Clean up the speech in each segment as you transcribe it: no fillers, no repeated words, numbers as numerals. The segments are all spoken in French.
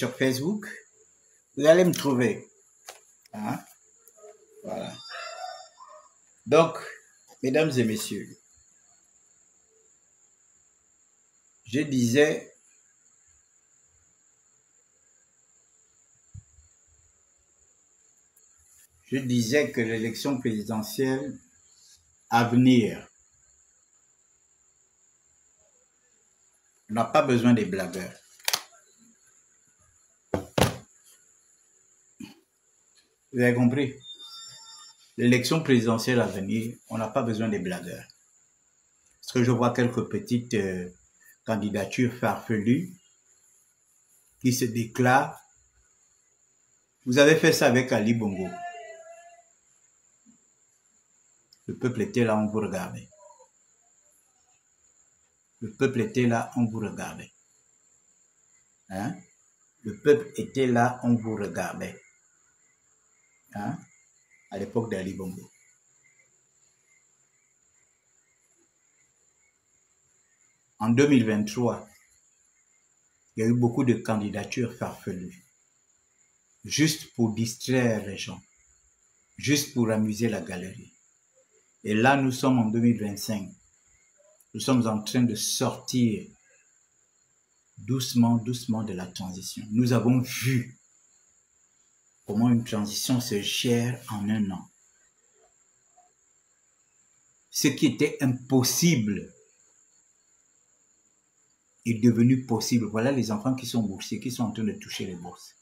sur Facebook, vous allez me trouver. Hein? Voilà. Donc, mesdames et messieurs, je disais que l'élection présidentielle à venir, on n'a pas besoin des blagueurs. Vous avez compris? L'élection présidentielle à venir, on n'a pas besoin des blagueurs. Parce que je vois quelques petites candidatures farfelues qui se déclarent. Vous avez fait ça avec Ali Bongo. Le peuple était là, on vous regardait. Le peuple était là, on vous regardait. Hein? Le peuple était là, on vous regardait. Hein? À l'époque d'Ali Bongo. En 2023, il y a eu beaucoup de candidatures farfelues. Juste pour distraire les gens. Juste pour amuser la galerie. Et là, nous sommes en 2025. Nous sommes en train de sortir doucement, doucement de la transition. Nous avons vu comment une transition se gère en un an. Ce qui était impossible est devenu possible. Voilà les enfants qui sont boursiers, qui sont en train de toucher les bourses.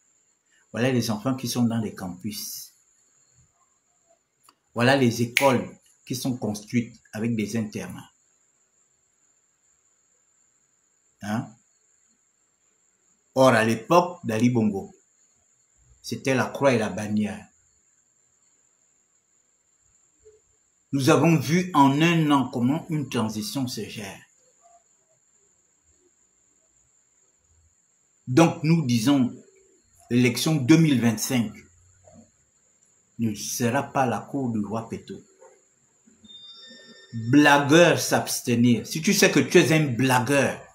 Voilà les enfants qui sont dans les campus. Voilà les écoles qui sont construites avec des internats. Hein? Or, à l'époque d'Ali Bongo, c'était la croix et la bannière. Nous avons vu en un an comment une transition se gère. Donc, nous disons, l'élection 2025 ne sera pas la cour du roi Péto. Blagueur s'abstenir. Si tu sais que tu es un blagueur,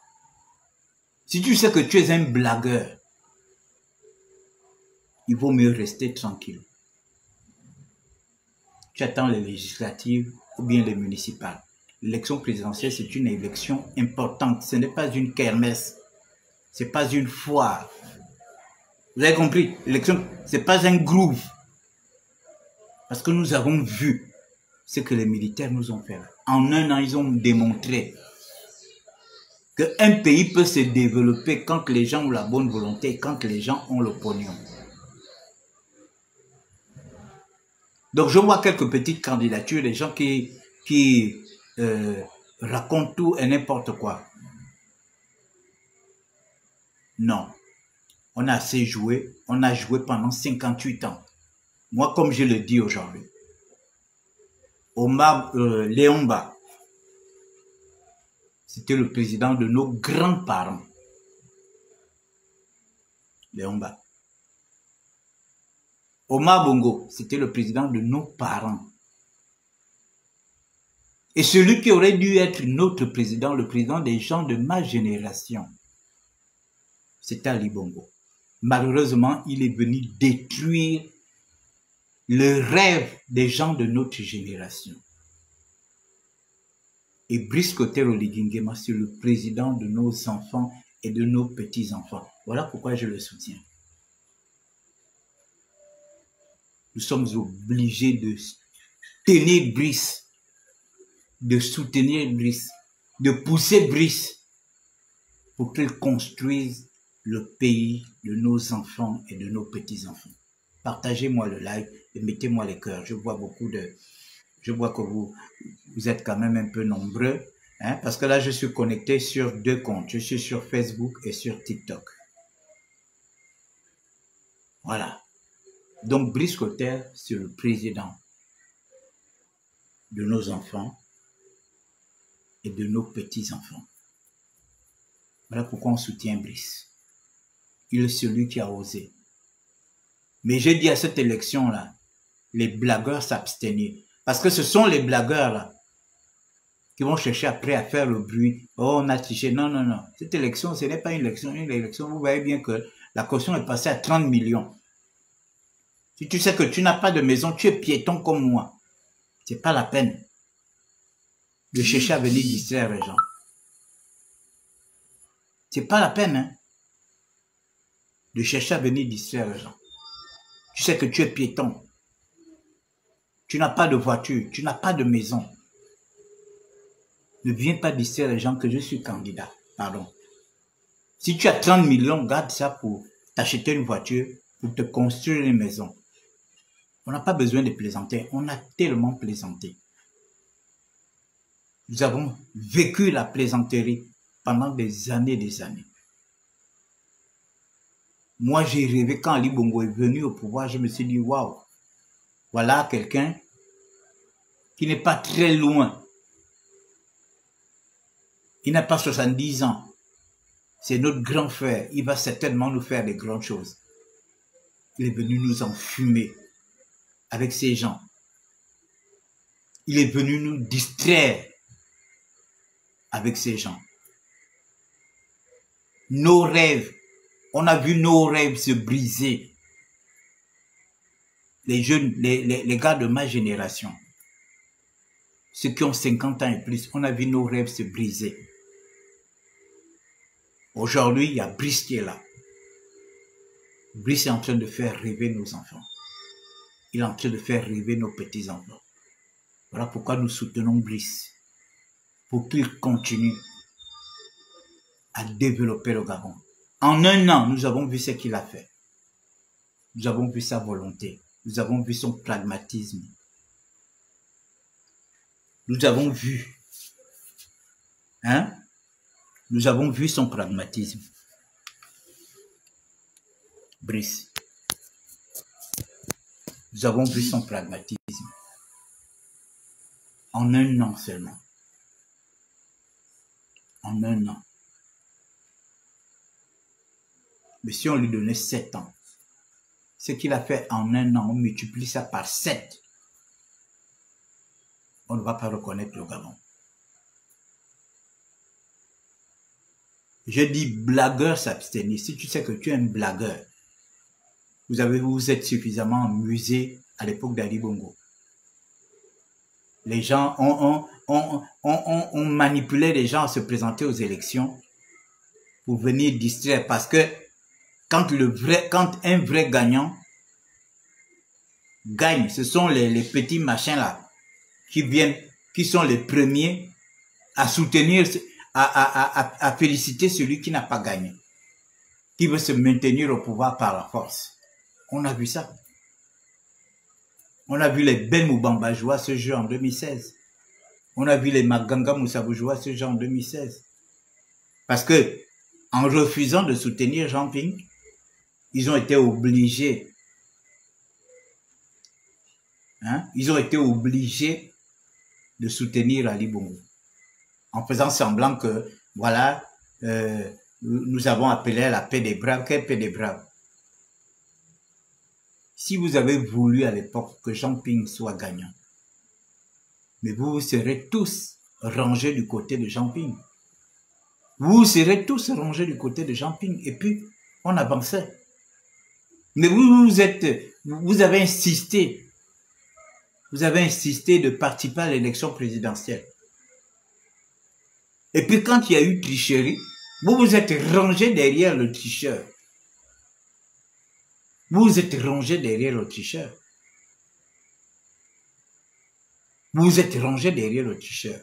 il vaut mieux rester tranquille. Tu attends les législatives ou bien les municipales. L'élection présidentielle, c'est une élection importante. Ce n'est pas une kermesse. Ce n'est pas une foire. Vous avez compris? L'élection, ce n'est pas un groove. Parce que nous avons vu ce que les militaires nous ont fait. En un an, ils ont démontré qu'un pays peut se développer quand les gens ont la bonne volonté, quand les gens ont le pognon. Donc, je vois quelques petites candidatures, des gens qui racontent tout et n'importe quoi. Non. On a assez joué. On a joué pendant 58 ans. Moi, comme je le dis aujourd'hui, Léomba, c'était le président de nos grands-parents. Léomba. Omar Bongo, c'était le président de nos parents. Et celui qui aurait dû être notre président, le président des gens de ma génération, c'était Ali Bongo. Malheureusement, il est venu détruire le rêve des gens de notre génération. Et Brice Cotero Ligingema, c'est le président de nos enfants et de nos petits-enfants. Voilà pourquoi je le soutiens. Nous sommes obligés de tenir Brice, de soutenir Brice, de pousser Brice pour qu'il construise le pays de nos enfants et de nos petits-enfants. Partagez-moi le live et mettez-moi les cœurs. Je vois que vous êtes quand même un peu nombreux, hein, parce que là, je suis connecté sur 2 comptes. Je suis sur Facebook et sur TikTok. Voilà. Donc, Brice Cotero, c'est le président de nos enfants et de nos petits-enfants. Voilà pourquoi on soutient Brice. Il est celui qui a osé. Mais j'ai dit à cette élection-là, les blagueurs s'abstenir. Parce que ce sont les blagueurs-là qui vont chercher après à faire le bruit. Oh, on a triché. Non, non, non. Cette élection, ce n'est pas une élection. Une élection, vous voyez bien que La caution est passée à 30 millions. Si tu sais que tu n'as pas de maison, tu es piéton comme moi. C'est pas la peine de chercher à venir distraire les gens. C'est pas la peine, hein, de chercher à venir distraire les gens. Tu sais que tu es piéton. Tu n'as pas de voiture, tu n'as pas de maison. Ne viens pas distraire les gens que je suis candidat. Pardon. Si tu as 30 millions, garde ça pour t'acheter une voiture, pour te construire une maison. On n'a pas besoin de plaisanter. On a tellement plaisanté. Nous avons vécu la plaisanterie pendant des années et des années. Moi, j'ai rêvé quand Ali Bongo est venu au pouvoir, je me suis dit, waouh, voilà quelqu'un qui n'est pas très loin. Il n'a pas 70 ans. C'est notre grand frère. Il va certainement nous faire des grandes choses. Il est venu nous enfumer avec ces gens. Il est venu nous distraire avec ces gens. Nos rêves, on a vu nos rêves se briser. Les jeunes, les gars de ma génération, ceux qui ont 50 ans et plus, on a vu nos rêves se briser. Aujourd'hui, il y a Brice qui est là. Brice est en train de faire rêver nos enfants. Il est en train de faire rêver nos petits-enfants. Voilà pourquoi nous soutenons Brice. Pour qu'il continue à développer le Gabon. En un an, nous avons vu ce qu'il a fait. Nous avons vu sa volonté. Nous avons vu son pragmatisme. Nous avons vu. Hein? Nous avons vu son pragmatisme. Brice. Nous avons vu son pragmatisme. En un an seulement. En un an. Mais si on lui donnait 7 ans, ce qu'il a fait en un an, on multiplie ça par 7. On ne va pas reconnaître le Gabon. Je dis blagueur s'abstenir. Si tu sais que tu es un blagueur, vous êtes suffisamment amusé à l'époque d'Ali Bongo. Les gens ont manipulé les gens à se présenter aux élections pour venir distraire parce que quand un vrai gagnant gagne, ce sont les petits machins là qui sont les premiers à soutenir, à féliciter celui qui n'a pas gagné, qui veut se maintenir au pouvoir par la force. On a vu ça. On a vu les Ben Moubamba jouer à ce jeu en 2016. On a vu les Maganga Moussabou jouer à ce jeu en 2016. Parce que, en refusant de soutenir Jean Ping, ils ont été obligés. Hein? Ils ont été obligés de soutenir Ali Bongo. En faisant semblant que, voilà, nous avons appelé à la paix des braves. Quelle paix des braves? Si vous avez voulu à l'époque que Jean Ping soit gagnant, mais vous serez tous rangés du côté de Jean Ping. Vous serez tous rangés du côté de Jean Ping. Et puis, on avançait. Mais vous avez insisté. Vous avez insisté de participer à l'élection présidentielle. Et puis, quand il y a eu tricherie, vous vous êtes rangés derrière le tricheur. Vous êtes rangé derrière le tricheur. Vous êtes rangé derrière le tricheur.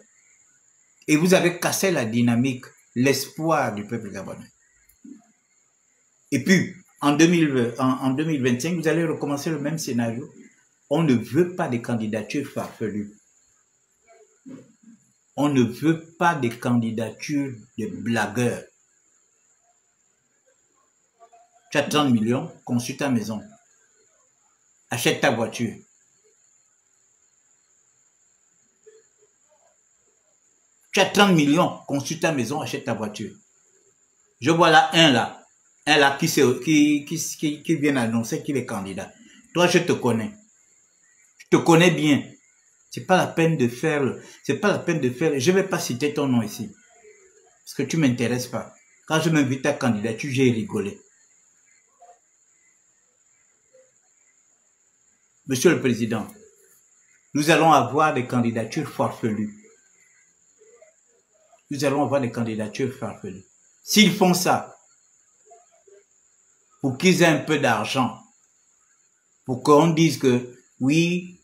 Et vous avez cassé la dynamique, l'espoir du peuple gabonais. Et puis, en 2025, vous allez recommencer le même scénario. On ne veut pas des candidatures farfelues. On ne veut pas des candidatures de blagueurs. Tu as 30 millions, construis ta maison. Achète ta voiture. Tu as 30 millions, construis ta maison, achète ta voiture. Je vois là un là qui vient annoncer qu'il est candidat. Toi, je te connais. Je te connais bien. C'est pas la peine de faire, je vais pas citer ton nom ici. Parce que tu m'intéresses pas. Quand je m'invite à candidature, j'ai rigolé. Monsieur le Président, nous allons avoir des candidatures farfelues. Nous allons avoir des candidatures farfelues. S'ils font ça, pour qu'ils aient un peu d'argent, pour qu'on dise que, oui,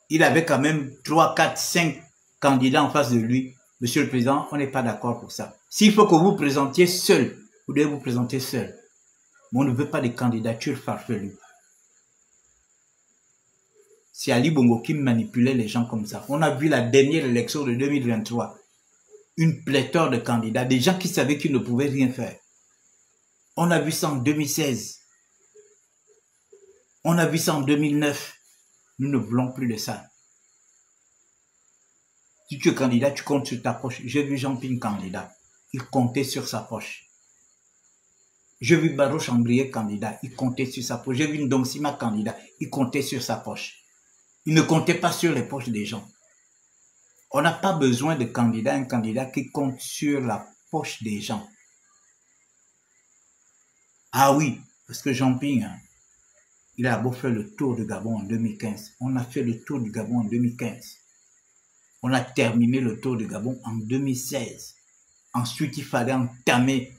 il avait quand même 3, 4, 5 candidats en face de lui. Monsieur le Président, on n'est pas d'accord pour ça. S'il faut que vous présentiez seul, vous devez vous présenter seul. Mais on ne veut pas de candidatures farfelues. C'est Ali Bongo qui manipulait les gens comme ça. On a vu la dernière élection de 2023. Une pléthore de candidats, des gens qui savaient qu'ils ne pouvaient rien faire. On a vu ça en 2016. On a vu ça en 2009. Nous ne voulons plus de ça. Si tu es candidat, tu comptes sur ta poche. J'ai vu Jean-Ping candidat. Il comptait sur sa poche. J'ai vu Barreau Chambrier candidat. Il comptait sur sa poche. J'ai vu Ndong-Sima candidat. Il comptait sur sa poche. Il ne comptait pas sur les poches des gens. On n'a pas besoin de candidat, un candidat qui compte sur la poche des gens. Ah oui, parce que Jean-Ping, hein, il a beau faire le tour du Gabon en 2015. On a fait le tour du Gabon en 2015. On a terminé le tour du Gabon en 2016. Ensuite, il fallait entamer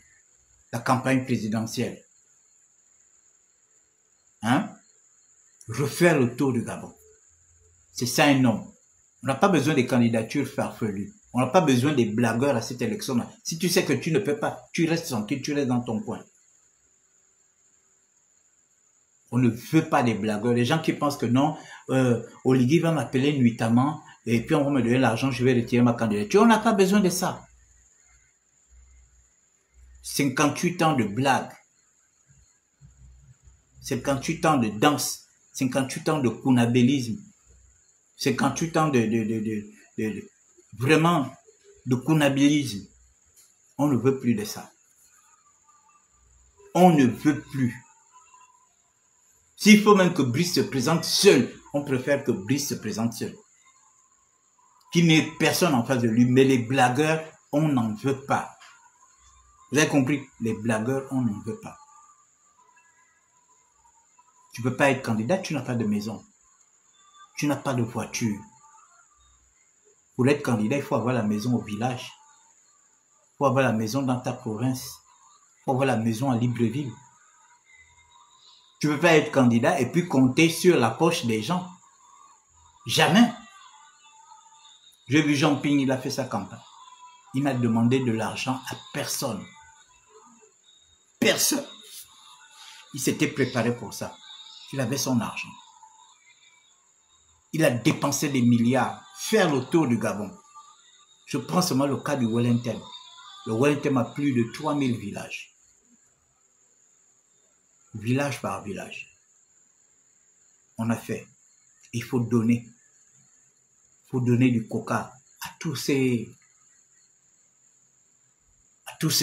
la campagne présidentielle. Hein? Refaire le tour du Gabon. C'est ça un homme. On n'a pas besoin des candidatures farfelues. On n'a pas besoin des blagueurs à cette élection-là. Si tu sais que tu ne peux pas, tu restes tranquille, tu restes dans ton coin. On ne veut pas des blagueurs. Les gens qui pensent que non, Oligui va m'appeler nuitamment et puis on va me donner l'argent, je vais retirer ma candidature. On n'a pas besoin de ça. 58 ans de blagues. 58 ans de danse. 58 ans de kounabélisme. 58 ans vraiment de kounabélisme. On ne veut plus de ça. On ne veut plus. S'il faut même que Brice se présente seul, on préfère que Brice se présente seul. Qu'il n'y ait personne en face de lui, mais les blagueurs, on n'en veut pas. Vous avez compris? Les blagueurs, on n'en veut pas. Tu ne peux pas être candidat, tu n'as pas de maison. Tu n'as pas de voiture. Pour être candidat, il faut avoir la maison au village. Il faut avoir la maison dans ta province. Il faut avoir la maison à Libreville. Tu ne peux pas être candidat et puis compter sur la poche des gens. Jamais. J'ai vu Jean-Ping, il a fait sa campagne. Il n'a demandé de l'argent à personne. Personne. Il s'était préparé pour ça. Il avait son argent. Il a dépensé des milliards. Faire le tour du Gabon. Je prends seulement le cas du Wellington. Le Wellington a plus de 3000 villages. Village par village. On a fait. Il faut donner. Il faut donner du coca à tous ces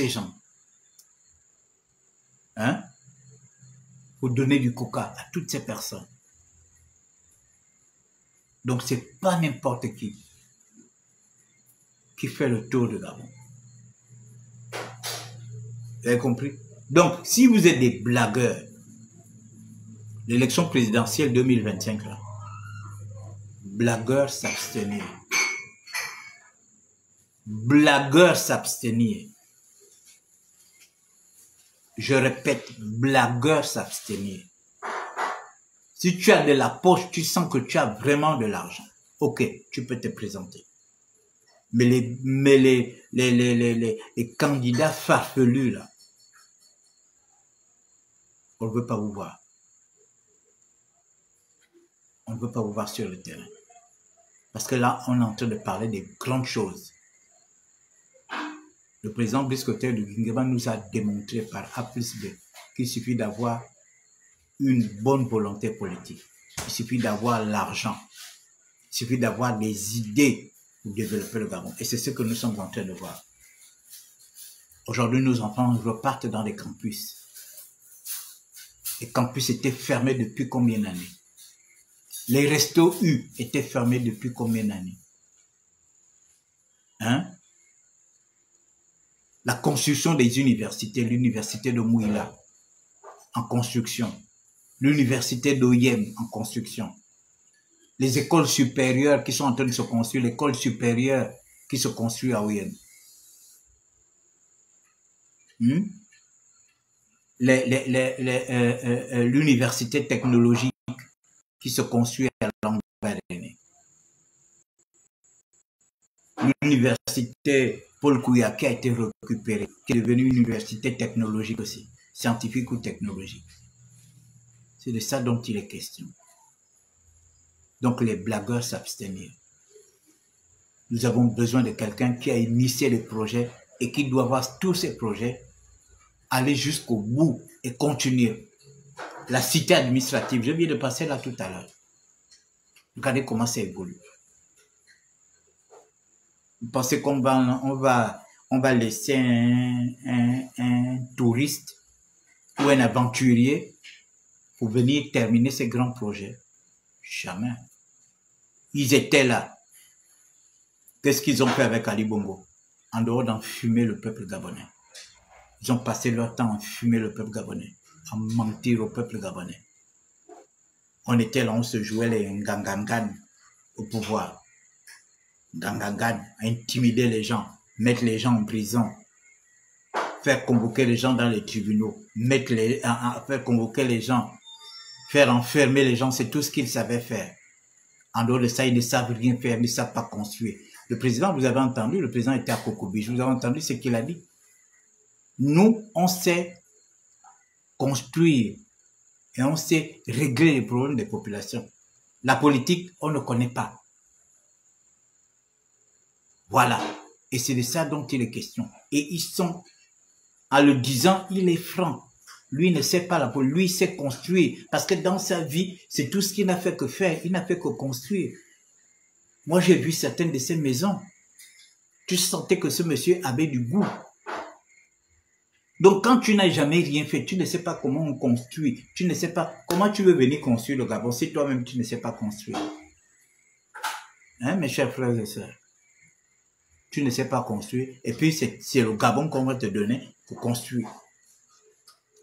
gens. Hein? Il faut donner du coca à toutes ces personnes. Donc, c'est pas n'importe qui fait le tour de Gabon. Vous avez compris? Donc, si vous êtes des blagueurs, l'élection présidentielle 2025, là, blagueurs s'abstenir. Blagueurs s'abstenir. Je répète, blagueurs s'abstenir. Si tu as de la poche, tu sens que tu as vraiment de l'argent. Ok, tu peux te présenter. Mais les candidats farfelus, là, on ne veut pas vous voir. On ne veut pas vous voir sur le terrain. Parce que là, on est en train de parler des grandes choses. Le président Brice Clotaire de Guingueba nous a démontré par A plus B qu'il suffit d'avoir une bonne volonté politique. Il suffit d'avoir l'argent. Il suffit d'avoir des idées pour développer le Gabon. Et c'est ce que nous sommes en train de voir. Aujourd'hui, nos enfants repartent dans les campus. Les campus étaient fermés depuis combien d'années? Les restos U étaient fermés depuis combien d'années? Hein? La construction des universités, l'université de Mouila, en construction. l'université d'OIM en construction, les écoles supérieures qui sont en train de se construire, l'école supérieure qui se construit à OIM. L'université technologique qui se construit à Lambaréné. L'université Paul Kouya qui a été récupérée, qui est devenue une université technologique aussi, scientifique ou technologique. C'est de ça dont il est question. Donc les blagueurs s'abstenir. Nous avons besoin de quelqu'un qui a initié les projets et qui doit voir tous ces projets aller jusqu'au bout et continuer. La cité administrative, je viens de passer là tout à l'heure. Regardez comment ça évolue. Vous pensez qu'on va laisser un touriste ou un aventurier pour venir terminer ces grands projets? Jamais. Ils étaient là. Qu'est-ce qu'ils ont fait avec Ali Bongo? En dehors d'enfumer le peuple gabonais. Ils ont passé leur temps à enfumer le peuple gabonais, à mentir au peuple gabonais. On était là, on se jouait les Ngangangan au pouvoir. Ngangangan, intimider les gens, mettre les gens en prison, faire convoquer les gens dans les tribunaux, faire convoquer les gens, faire enfermer les gens, c'est tout ce qu'ils savaient faire. En dehors de ça, ils ne savent rien faire, ils ne savent pas construire. Le président, vous avez entendu, le président était à Kokobi, vous avez entendu ce qu'il a dit. Nous, on sait construire et on sait régler les problèmes des populations. La politique, on ne connaît pas. Voilà. Et c'est de ça dont il est question. Et ils sont, en le disant, il est franc. Lui ne sait pas la politique, lui sait construire. Parce que dans sa vie, c'est tout ce qu'il n'a fait que faire. Il n'a fait que construire. Moi, j'ai vu certaines de ces maisons. Tu sentais que ce monsieur avait du goût. Donc, quand tu n'as jamais rien fait, tu ne sais pas comment on construit. Tu ne sais pas comment tu veux venir construire le Gabon si toi-même tu ne sais pas construire. Hein, mes chers frères et sœurs? Tu ne sais pas construire. Et puis, c'est le Gabon qu'on va te donner pour construire.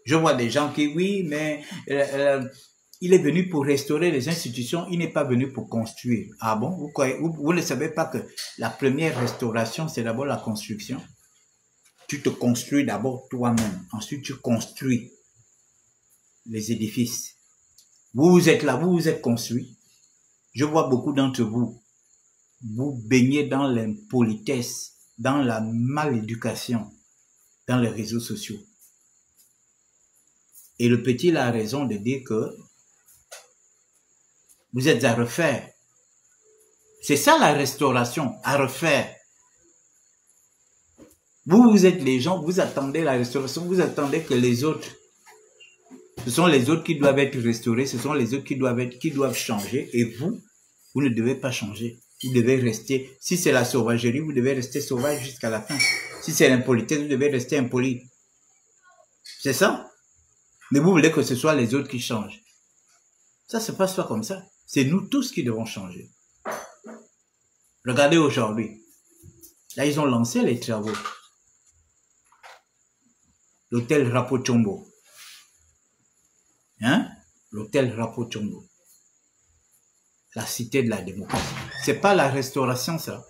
Je vois des gens qui, oui, mais il est venu pour restaurer les institutions, il n'est pas venu pour construire. Ah bon? Vous ne savez pas que la première restauration, c'est d'abord la construction? Tu te construis d'abord toi-même, ensuite tu construis les édifices. Vous êtes là, vous êtes construits. Je vois beaucoup d'entre vous, vous baignez dans l'impolitesse, dans la maléducation, dans les réseaux sociaux. Et le petit a raison de dire que vous êtes à refaire. C'est ça la restauration, à refaire. Vous êtes les gens, vous attendez la restauration, vous attendez que les autres, ce sont les autres qui doivent être restaurés, ce sont les autres qui doivent changer, et vous ne devez pas changer. Vous devez rester, si c'est la sauvagerie, vous devez rester sauvage jusqu'à la fin. Si c'est l'impolitesse, vous devez rester impoli. C'est ça? Mais vous voulez que ce soit les autres qui changent. Ça se passe pas comme ça. C'est nous tous qui devons changer. Regardez aujourd'hui. Là, ils ont lancé les travaux. L'hôtel Rapochombo. Hein? L'hôtel Rapochombo. La cité de la démocratie. C'est pas la restauration, ça.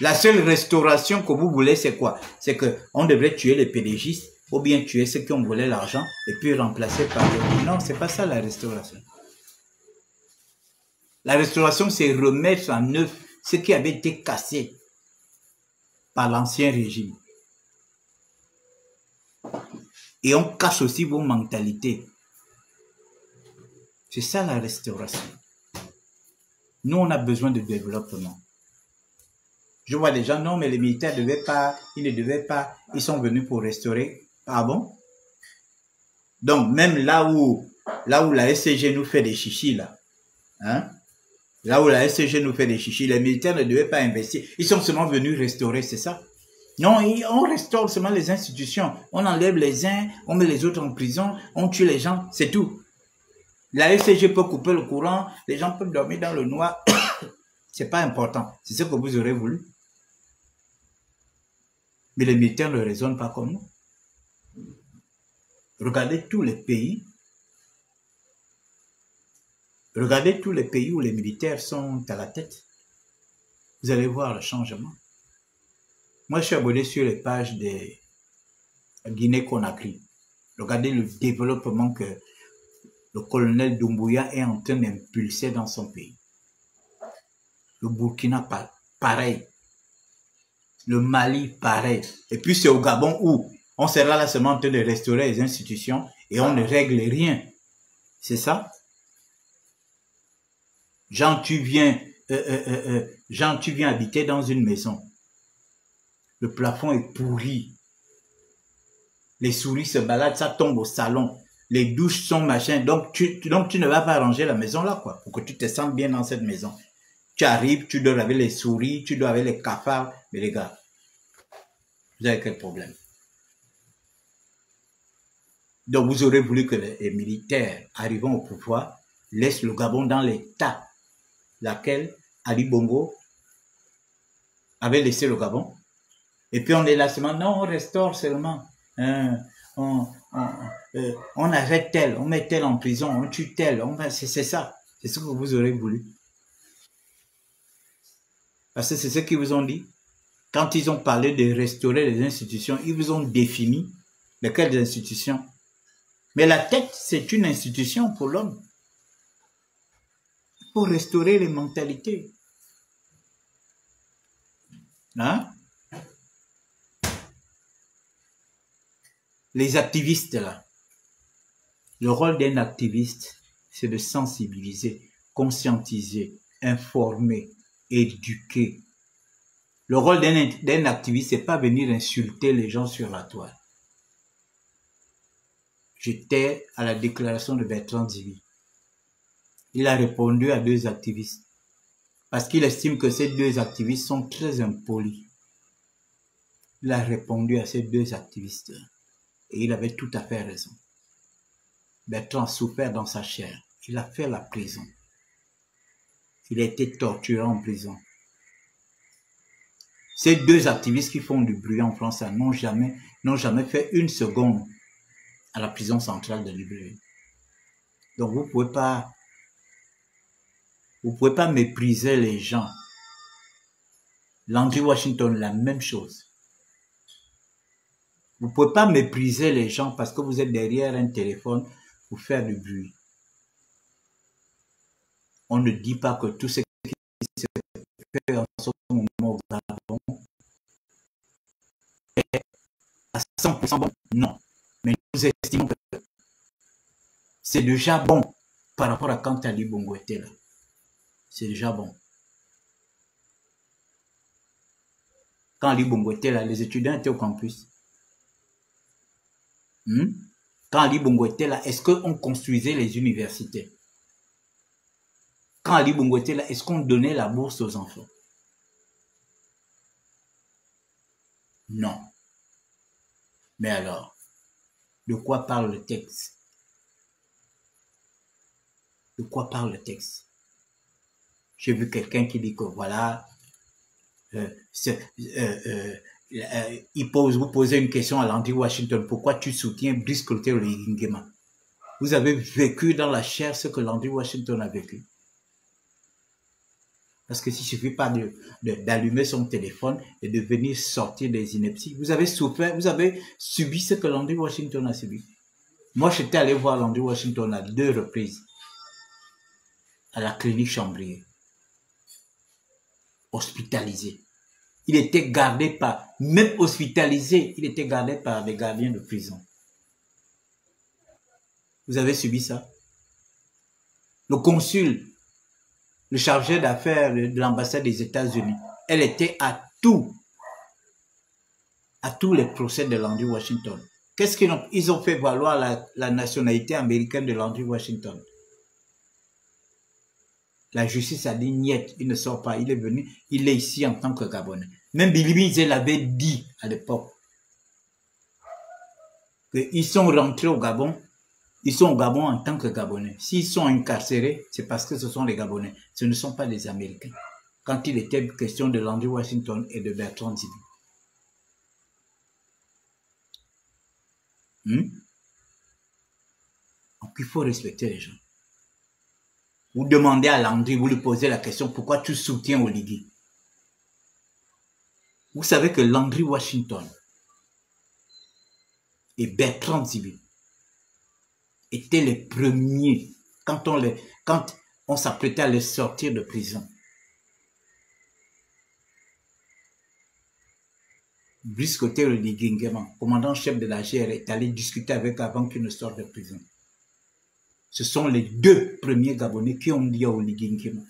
La seule restauration que vous voulez, c'est quoi? C'est que on devrait tuer les pédégistes ou bien tuer ceux qui ont volé l'argent et puis remplacer par d'autres. Non, c'est pas ça la restauration. La restauration, c'est remettre en œuvre ce qui avait été cassé par l'ancien régime. Et on casse aussi vos mentalités. C'est ça la restauration. Nous, on a besoin de développement. Je vois des gens, non, mais les militaires ne devaient pas, ils sont venus pour restaurer. Ah bon? Donc, même là où la SCG nous fait des chichis, là, hein? Là où la SCG nous fait des chichis, les militaires ne devaient pas investir. Ils sont seulement venus restaurer, c'est ça? Non, on restaure seulement les institutions. On enlève les uns, on met les autres en prison, on tue les gens, c'est tout. La SCG peut couper le courant, les gens peuvent dormir dans le noir. C'est pas important. C'est ce que vous aurez voulu. Mais les militaires ne raisonnent pas comme nous. Regardez tous les pays Regardez tous les pays où les militaires sont à la tête. Vous allez voir le changement. Moi, je suis abonné sur les pages de Guinée-Conakry. Regardez le développement que le colonel Doumbouya est en train d'impulser dans son pays. Le Burkina, pareil. Le Mali, pareil. Et puis c'est au Gabon où on sera là seulement en train de restaurer les institutions et on ne règle rien. C'est ça? Jean, tu viens habiter dans une maison. Le plafond est pourri. Les souris se baladent, ça tombe au salon. Les douches sont machin. Donc tu ne vas pas ranger la maison là, quoi, pour que tu te sentes bien dans cette maison. Tu arrives, tu dors avec les souris, tu dors avec les cafards. Mais les gars, vous avez quel problème? Donc vous aurez voulu que les militaires arrivant au pouvoir laissent le Gabon dans l'état laquelle Ali Bongo avait laissé le Gabon. Et puis on est là seulement, non, on restaure seulement. On arrête tel, on met tel en prison, on tue tel. C'est ça. C'est ce que vous aurez voulu. Parce que c'est ce qu'ils vous ont dit. Quand ils ont parlé de restaurer les institutions, ils vous ont défini lesquelles institutions. Mais la tête, c'est une institution pour l'homme. Il faut restaurer les mentalités. Hein? Les activistes, là. Le rôle d'un activiste, c'est de sensibiliser, conscientiser, informer, éduquer. Le rôle d'un activiste, c'est pas venir insulter les gens sur la toile. J'étais à la déclaration de Bertrand Divi. Il a répondu à 2 activistes. Parce qu'il estime que ces 2 activistes sont très impolis. Il a répondu à ces 2 activistes. Et il avait tout à fait raison. Bertrand a souffert dans sa chair. Il a fait la prison. Il a été torturé en prison. Ces 2 activistes qui font du bruit en France n'ont jamais fait 1 seconde à la prison centrale de Libreville. Donc vous pouvez pas mépriser les gens. Landry Washington, la même chose. Vous pouvez pas mépriser les gens parce que vous êtes derrière un téléphone pour faire du bruit. On ne dit pas que tout ce qui se fait en ce moment au Gabon est à 100% bon. Non. Mais nous estimons que c'est déjà bon par rapport à quand Ali Bongo était là. C'est déjà bon. Quand Ali Bongo était là, les étudiants étaient au campus. Quand Ali Bongo était là, est-ce qu'on construisait les universités? Quand Ali Bongo était là, est-ce qu'on donnait la bourse aux enfants? Non. Mais alors, de quoi parle le texte? De quoi parle le texte? J'ai vu quelqu'un qui dit que voilà, vous posez une question à Landry Washington, pourquoi tu soutiens Brice Clotaire Oligingema? Vous avez vécu dans la chair ce que Landry Washington a vécu. Parce que s'il ne suffit pas d'allumer son téléphone et de venir sortir des inepties, vous avez souffert, vous avez subi ce que Landry Washington a subi. Moi, j'étais allé voir Landry Washington à 2 reprises à la clinique Chambrier, hospitalisé. Il était gardé même hospitalisé, il était gardé par des gardiens de prison. Vous avez subi ça? Le consul, le chargé d'affaires de l'ambassade des États-Unis, elle était à tous les procès de Landry Washington. Qu'est-ce qu'ils ont fait valoir la nationalité américaine de Landry Washington? La justice a dit, niet, il ne sort pas, il est venu, il est ici en tant que Gabonais. Même Billy Wiesel l'avait dit à l'époque, qu'ils sont rentrés au Gabon, ils sont au Gabon en tant que Gabonais. S'ils sont incarcérés, c'est parce que ce sont les Gabonais, ce ne sont pas des Américains. Quand il était question de Landry Washington et de Bertrand Divi. Donc il faut respecter les gens. Vous demandez à Landry, vous lui posez la question, pourquoi tu soutiens Oligui? Vous savez que Landry Washington et Bertrand Zibi étaient les premiers quand on s'apprêtait à les sortir de prison. Brice Côté Oligui Nguema, commandant-chef de la GR, est allé discuter avec avant qu'il ne sorte de prison. Ce sont les deux premiers Gabonais qui ont dit à Oligui Nguema,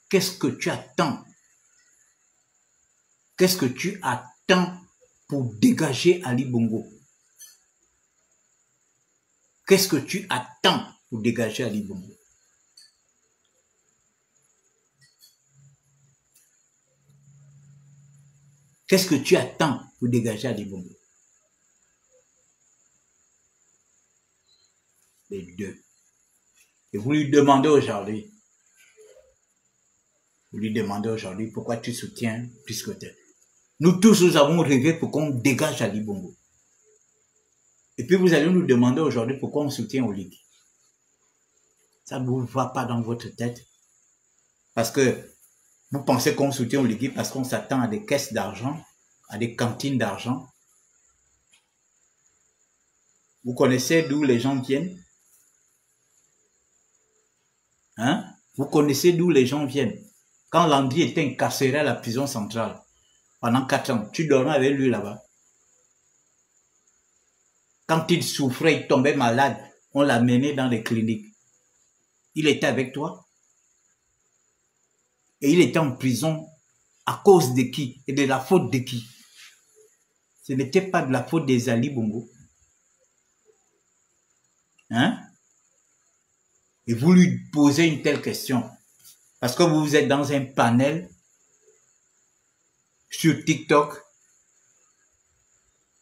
qu'est-ce que tu attends? Qu'est-ce que tu attends pour dégager Ali Bongo? Qu'est-ce que tu attends pour dégager Ali Bongo? Qu'est-ce que tu attends pour dégager Ali Bongo? Les deux. Et vous lui demandez aujourd'hui, pourquoi tu soutiens Brice Côté. Nous tous, nous avons rêvé pour qu'on dégage Ali Bongo. Et puis vous allez nous demander aujourd'hui pourquoi on soutient Oligui. Ça ne vous va pas dans votre tête. Parce que vous pensez qu'on soutient Oligui parce qu'on s'attend à des caisses d'argent, à des cantines d'argent. Vous connaissez d'où les gens viennent? Hein? Vous connaissez d'où les gens viennent? Quand Landry était incarcéré à la prison centrale, pendant 4 ans, tu dormais avec lui là-bas. Quand il souffrait, il tombait malade, on l'a mené dans les cliniques. Il était avec toi. Et il était en prison à cause de qui? Et de la faute de qui? Ce n'était pas de la faute des Ali Bongo. Hein? Et vous lui posez une telle question. Parce que vous êtes dans un panel sur TikTok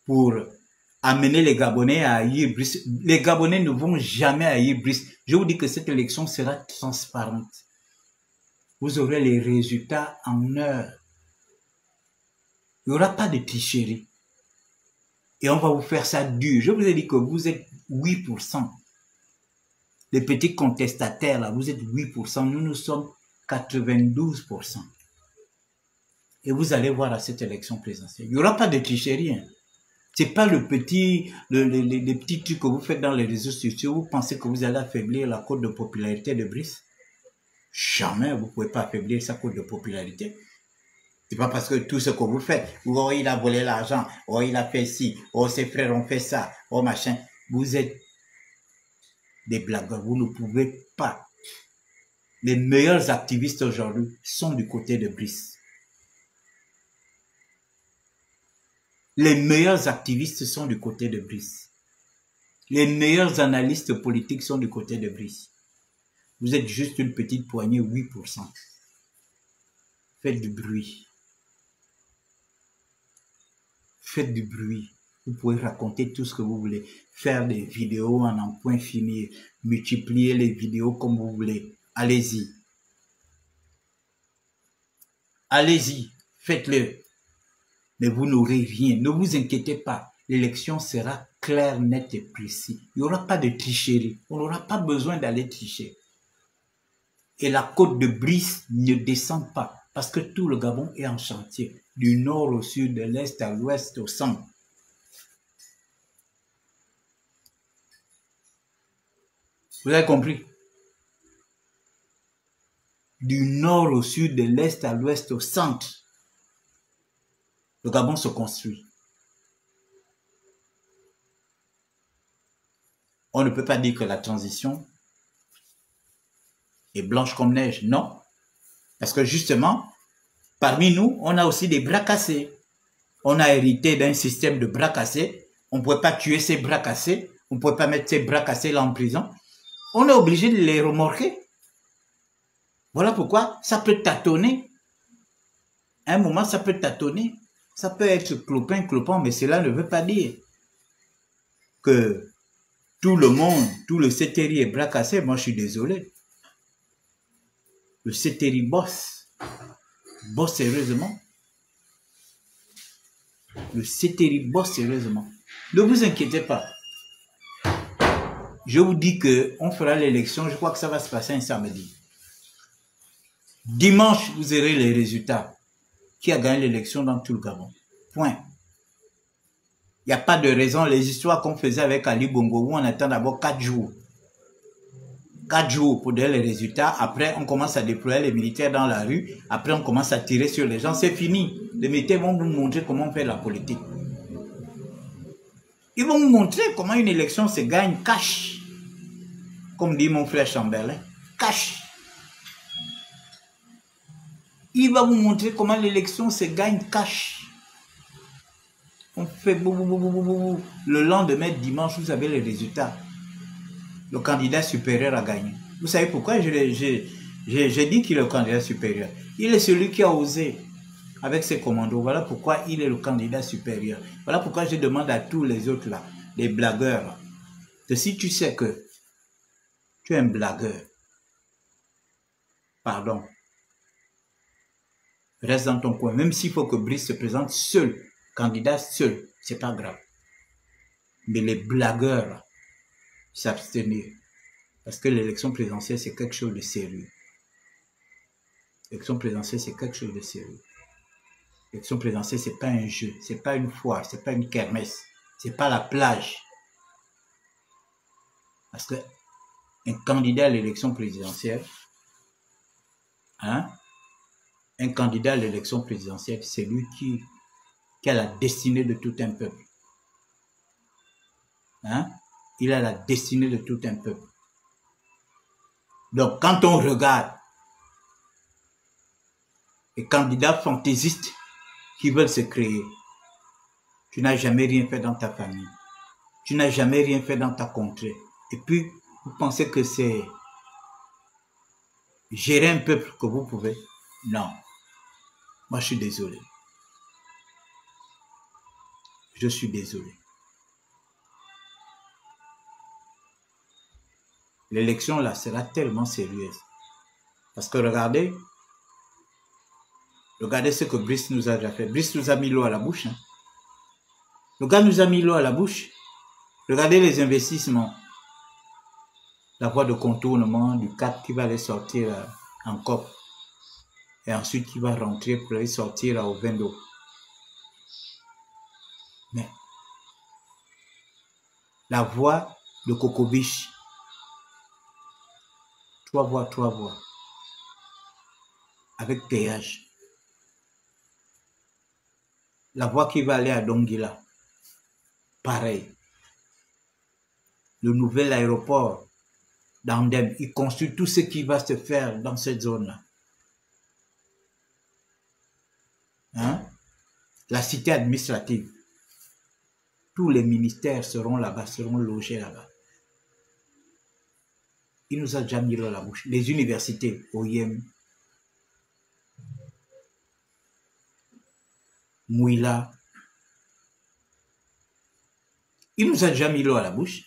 pour amener les Gabonais à haïr Brice. Les Gabonais ne vont jamais haïr Brice. Je vous dis que cette élection sera transparente. Vous aurez les résultats en heure. Il n'y aura pas de tricherie. Et on va vous faire ça dur. Je vous ai dit que vous êtes 8%. Les petits contestataires, là, vous êtes 8%. Nous sommes 92%. Et vous allez voir à cette élection présidentielle. Il n'y aura pas de tricherie. Hein. C'est pas les petits trucs que vous faites dans les réseaux sociaux. Vous pensez que vous allez affaiblir la cote de popularité de Brice? Jamais vous ne pouvez pas affaiblir sa cote de popularité. C'est pas parce que tout ce que vous faites, oh il a volé l'argent, oh il a fait ci, oh ses frères ont fait ça, oh machin. Vous êtes des blagueurs, vous ne pouvez pas. Les meilleurs activistes aujourd'hui sont du côté de Brice. Les meilleurs activistes sont du côté de Brice. Les meilleurs analystes politiques sont du côté de Brice. Vous êtes juste une petite poignée, 8%. Faites du bruit. Faites du bruit. Vous pouvez raconter tout ce que vous voulez. Faire des vidéos en un point fini. Multiplier les vidéos comme vous voulez. Allez-y. Allez-y. Faites-le. Mais vous n'aurez rien. Ne vous inquiétez pas. L'élection sera claire, nette et précise. Il n'y aura pas de tricherie. On n'aura pas besoin d'aller tricher. Et la côte de Brice ne descend pas. Parce que tout le Gabon est en chantier. Du nord au sud, de l'est à l'ouest, au centre. Vous avez compris? Du nord au sud, de l'est à l'ouest, au centre. Le Gabon se construit. On ne peut pas dire que la transition est blanche comme neige. Non. Parce que justement, parmi nous, on a aussi des bras cassés. On a hérité d'un système de bras cassés. On ne pouvait pas tuer ces bras cassés. On ne pouvait pas mettre ces bras cassés là en prison. On est obligé de les remorquer. Voilà pourquoi ça peut tâtonner. À un moment, ça peut tâtonner. Ça peut être clopin, mais cela ne veut pas dire que tout le monde, tout le CTRI est bras cassé. Moi, je suis désolé. Le CTRI bosse. Bosse sérieusement. Le CTRI bosse sérieusement. Ne vous inquiétez pas. je vous dis que on fera l'élection, je crois que ça va se passer un samedi. Dimanche, vous aurez les résultats. Qui a gagné l'élection dans tout le Gabon. Point. Il n'y a pas de raison. Les histoires qu'on faisait avec Ali Bongo, où on attend d'abord 4 jours. 4 jours pour donner les résultats. Après, on commence à déployer les militaires dans la rue. Après, on commence à tirer sur les gens. C'est fini. Les militaires vont vous montrer comment on fait la politique. Ils vont vous montrer comment une élection se gagne cash. Comme dit mon frère Chamberlain. Cash. Il va vous montrer comment l'élection se gagne cash. On fait le lendemain, dimanche, vous avez les résultats. Le candidat supérieur a gagné. Vous savez pourquoi j'ai dit qu'il est le candidat supérieur. Il est celui qui a osé avec ses commandos. Voilà pourquoi il est le candidat supérieur. Voilà pourquoi je demande à tous les autres là, les blagueurs, que si tu sais que tu es un blagueur, pardon, reste dans ton coin. Même s'il faut que Brice se présente seul, candidat seul, c'est pas grave. Mais les blagueurs, s'abstenir. Parce que l'élection présidentielle, c'est quelque chose de sérieux. L'élection présidentielle, c'est quelque chose de sérieux. L'élection présidentielle, c'est pas un jeu, c'est pas une foire, c'est pas une kermesse, c'est pas la plage. Parce que un candidat à l'élection présidentielle, un candidat à l'élection présidentielle, c'est lui qui a la destinée de tout un peuple. Il a la destinée de tout un peuple. Donc, quand on regarde les candidats fantaisistes qui veulent se créer, tu n'as jamais rien fait dans ta famille. Tu n'as jamais rien fait dans ta contrée. Et puis, vous pensez que c'est gérer un peuple que vous pouvez? Non. Moi, je suis désolé. Je suis désolé. L'élection, là, sera tellement sérieuse. Parce que regardez ce que Brice nous a déjà fait. Brice nous a mis l'eau à la bouche. Le gars nous a mis l'eau à la bouche. Regardez les investissements. La voie de contournement du Cap qui va aller sortir en COP. Et ensuite qui va rentrer pour aller sortir au Vendo. Mais la voie de Cocobiche, 3 voies. Avec péage. La voie qui va aller à Donguila, pareil. Le nouvel aéroport d'Andem, il construit tout ce qui va se faire dans cette zone-là. La cité administrative. Tous les ministères seront là-bas, seront logés là-bas. Il nous a déjà mis l'eau à la bouche. Les universités, OIM, Mouila. Il nous a déjà mis l'eau à la bouche.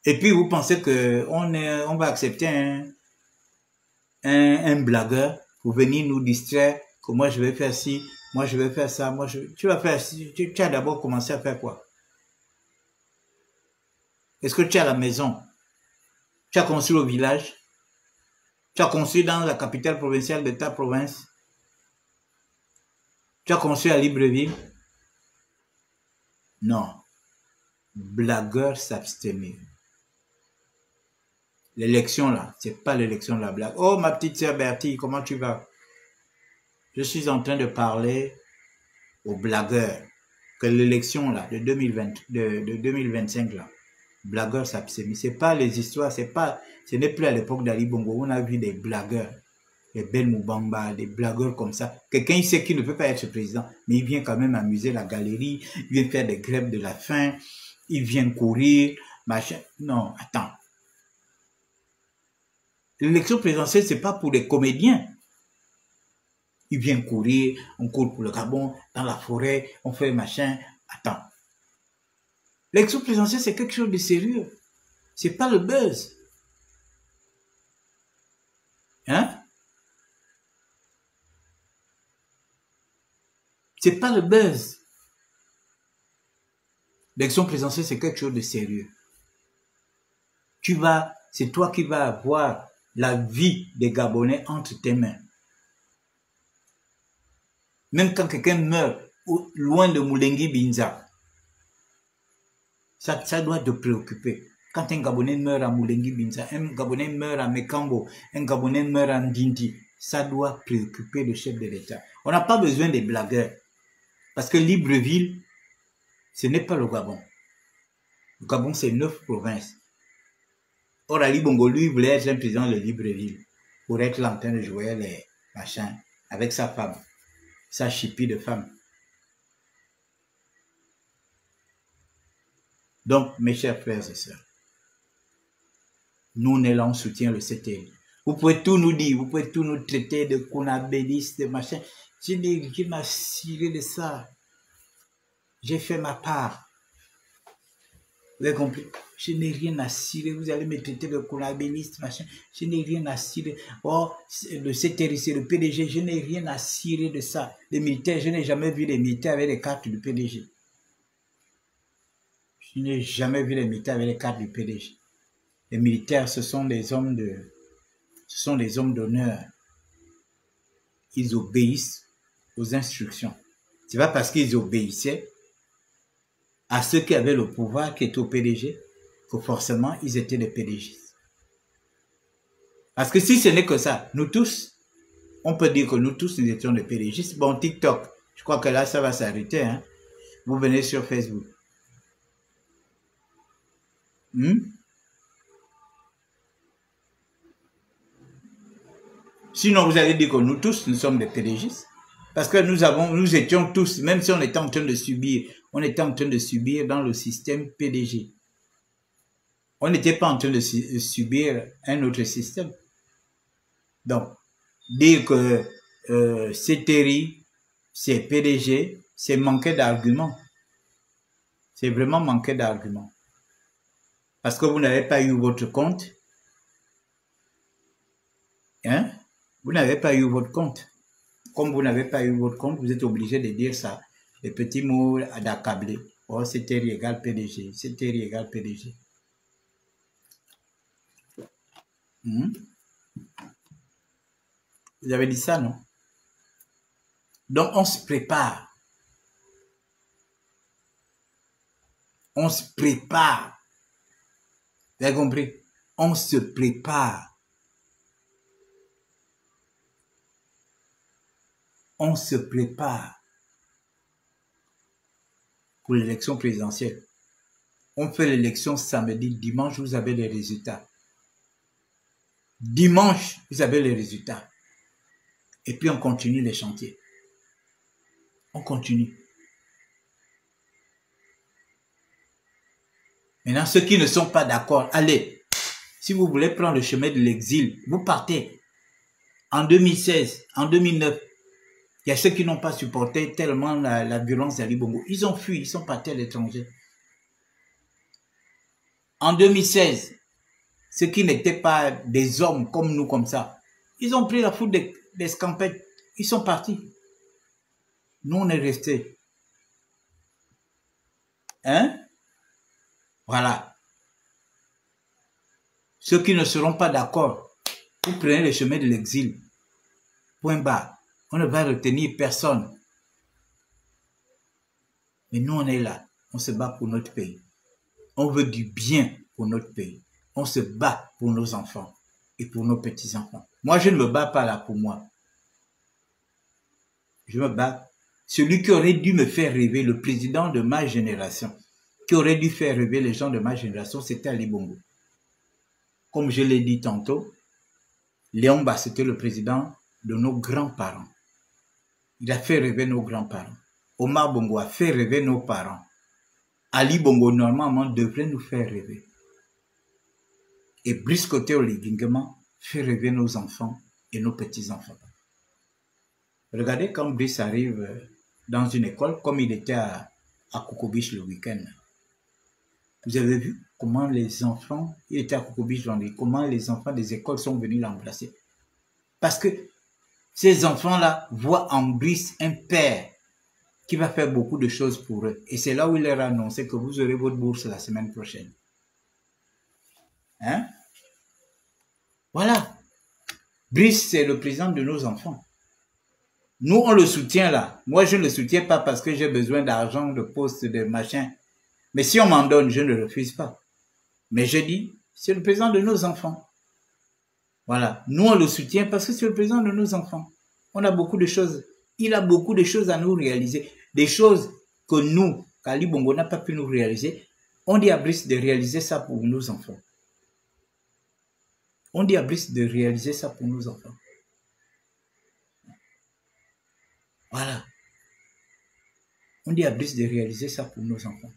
Et puis vous pensez qu'on va accepter un blagueur pour venir nous distraire, que moi je vais faire ci, moi je vais faire ça, tu vas faire ci, tu as d'abord commencé à faire quoi? Est-ce que tu as la maison? Tu as construit au village? Tu as construit dans la capitale provinciale de ta province? Tu as construit à Libreville? Non. Blagueur s'abstenir. L'élection là, c'est pas l'élection de la blague. Oh ma petite sœur Bertie, comment tu vas? Je suis en train de parler aux blagueurs que l'élection là de 2025 là, blagueurs s'abstenir. C'est pas les histoires, ce n'est plus à l'époque d'Ali Bongo. On a vu des blagueurs, des Ben Moubamba, des blagueurs comme ça. Quelqu'un il sait qu'il ne peut pas être président, mais il vient quand même amuser la galerie, il vient faire des grèves de la faim, il vient courir, machin. Non, attends. L'élection présidentielle, c'est pas pour les comédiens. Ils viennent courir, on court pour le Gabon, dans la forêt, on fait machin. Attends. L'élection présidentielle, c'est quelque chose de sérieux. C'est pas le buzz. C'est pas le buzz. L'élection présidentielle, c'est quelque chose de sérieux. C'est toi qui vas avoir la vie des Gabonais entre tes mains. Même quand quelqu'un meurt loin de Moulengi Binza, ça doit te préoccuper. Quand un Gabonais meurt à Moulengi Binza, un Gabonais meurt à Mekambo, un Gabonais meurt à Ndindi, ça doit préoccuper le chef de l'État. On n'a pas besoin des blagueurs. Parce que Libreville, ce n'est pas le Gabon. Le Gabon, c'est 9 provinces. Or, Ali Bongo, lui, voulait être un président de Libreville pour être là en train de jouer les machins avec sa femme, sa chipie de femme. Donc, mes chers frères et sœurs, nous, on est là, on soutient le CTL. Vous pouvez tout nous dire, vous pouvez tout nous traiter de conabélistes, de machin. Je n'ai rien à cirer de ça. J'ai fait ma part. Vous avez compris? Je n'ai rien à cirer. Vous allez me traiter de conabéliste, machin. Je n'ai rien à cirer. Oh, le CTL, c'est le PDG. Je n'ai rien à cirer de ça. Les militaires, je n'ai jamais vu les militaires avec les cartes du PDG. Je n'ai jamais vu les militaires avec les cartes du PDG. Les militaires, ce sont des hommes d'honneur. Ils obéissent aux instructions. C'est pas parce qu'ils obéissaient à ceux qui avaient le pouvoir, qui étaient au PDG, que forcément ils étaient des PDG. Parce que si ce n'est que ça, nous tous, on peut dire que nous tous, nous étions des PDG. Bon, TikTok, je crois que là, ça va s'arrêter. Hein? Vous venez sur Facebook. Sinon, vous allez dire que nous tous, nous sommes des PDG. Parce que nous étions tous, même si on était en train de subir, on était en train de subir dans le système PDG. On n'était pas en train de subir un autre système. Donc, dire que c'est TRI, c'est PDG, c'est manquer d'arguments. C'est vraiment manquer d'arguments. Parce que vous n'avez pas eu votre compte. Hein? Vous n'avez pas eu votre compte. Comme vous n'avez pas eu votre compte, vous êtes obligé de dire ça. Les petits mots d'accabler. Oh, c'est TRI égale PDG. C'est TRI égale PDG. Vous avez dit ça, non? Donc, on se prépare. On se prépare. Vous avez compris? On se prépare. On se prépare pour l'élection présidentielle. On fait l'élection samedi, dimanche, vous avez les résultats. Dimanche, vous avez les résultats. Et puis on continue les chantiers. On continue. Maintenant, ceux qui ne sont pas d'accord, allez, si vous voulez prendre le chemin de l'exil, vous partez. En 2016, en 2009, il y a ceux qui n'ont pas supporté tellement la violence d'Ali Bongo. Ils ont fui, ils sont partis à l'étranger. En 2016, ceux qui n'étaient pas des hommes comme nous, comme ça, ils ont pris la foudre des scampettes. Ils sont partis. Nous, on est restés. Hein? Voilà. Ceux qui ne seront pas d'accord, vous prenez le chemin de l'exil. Point barre. On ne va retenir personne. Mais nous, on est là. On se bat pour notre pays. On veut du bien pour notre pays. On se bat pour nos enfants et pour nos petits-enfants. Moi, je ne me bats pas là pour moi. Je me bats. Celui qui aurait dû me faire rêver, le président de ma génération, qui aurait dû faire rêver les gens de ma génération, c'était Ali Bongo. Comme je l'ai dit tantôt, Léon Ba, c'était le président de nos grands-parents. Il a fait rêver nos grands-parents. Omar Bongo a fait rêver nos parents. Ali Bongo, normalement, devrait nous faire rêver. Et Brice Côté Oligingema fait rêver nos enfants et nos petits-enfants. Regardez quand Brice arrive dans une école, comme il était à Kokobich le week-end. Vous avez vu comment les enfants, il était à Kokobich vendredi, comment les enfants des écoles sont venus l'embrasser. Parce que ces enfants-là voient en Brice un père qui va faire beaucoup de choses pour eux. Et c'est là où il leur a annoncé que vous aurez votre bourse la semaine prochaine. Hein? Voilà. Brice, c'est le président de nos enfants. Nous, on le soutient là. Moi, je ne le soutiens pas parce que j'ai besoin d'argent, de poste, de machin. Mais si on m'en donne, je ne le refuse pas. Mais je dis, c'est le président de nos enfants. Voilà. Nous, on le soutient parce que c'est le président de nos enfants. On a beaucoup de choses. Il a beaucoup de choses à nous réaliser. Des choses que nous, Kali Bongo n'a pas pu nous réaliser. On dit à Brice de réaliser ça pour nos enfants. On dit à Brice de réaliser ça pour nos enfants. Voilà. On dit à Brice de réaliser ça pour nos enfants.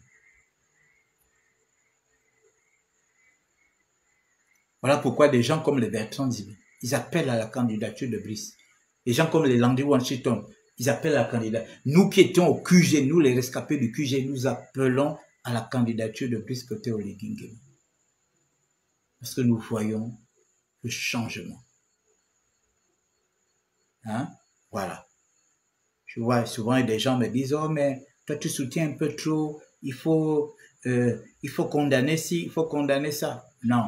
Voilà pourquoi des gens comme les Bertrand Djibi, ils appellent à la candidature de Brice. Des gens comme les Landry Washington, ils appellent à la candidature. Nous qui étions au QG, nous les rescapés du QG, nous appelons à la candidature de Brice côté Oligui. Parce que nous voyons le changement. Hein? Voilà. Je vois souvent des gens me disent, oh mais toi tu soutiens un peu trop, il faut condamner ci, il faut condamner ça. Non.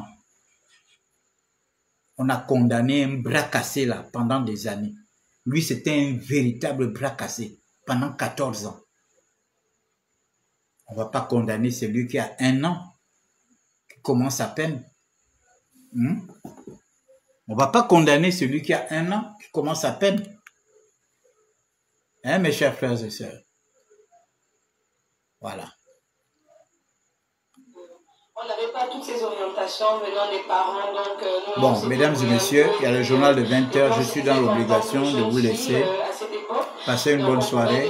On a condamné un bras cassé là pendant des années. Lui, c'était un véritable bras cassé pendant 14 ans. On ne va pas condamner celui qui a 1 an, qui commence à peine. On ne va pas condamner celui qui a 1 an, qui commence à peine. Hein, mes chers frères et sœurs? Voilà. On n'avait pas toutes ces orientations venant des parents, donc... bon, mesdames et messieurs, il y a le journal de 20 h, je suis dans l'obligation de vous laisser passer une bonne soirée.